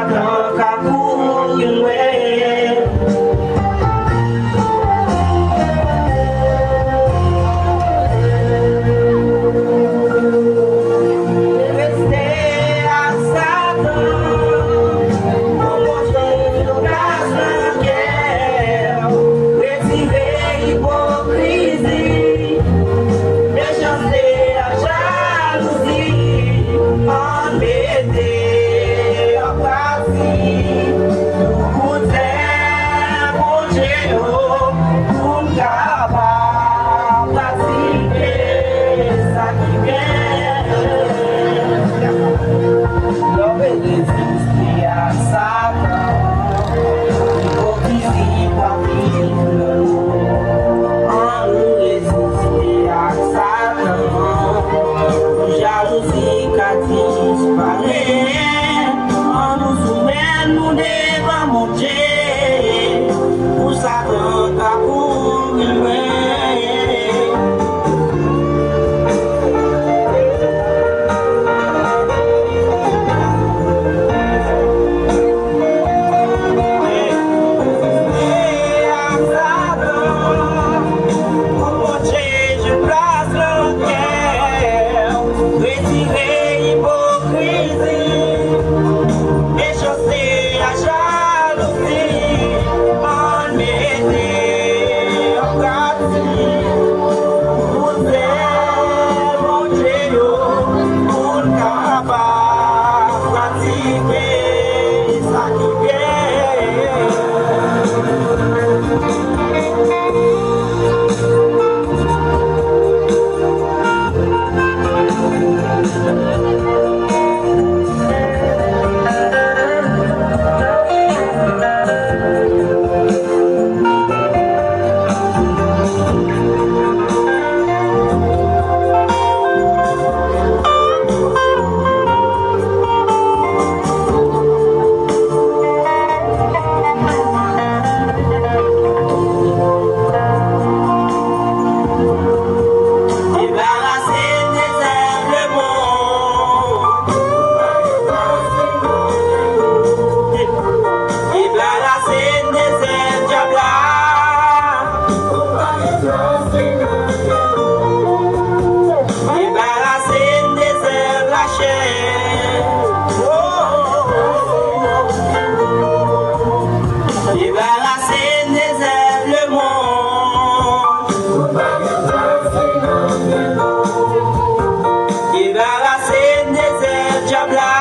Satan ka courir ouais. Rester à Satan, promotion de grâce en guerre, retirer hypocrisie, méchanceté à jalousie, embêter en partie, nous goûter mon Dieu, pour nous capables pratiquer ça qui vient. L'homme résiste à Satan, hypocrisie pas vivre. On nous résiste à Satan, jalousie qu'a disparaît. On nous soumet, nous devons monter, pour Satan qu'a courir. Débarrasser des airs diabla.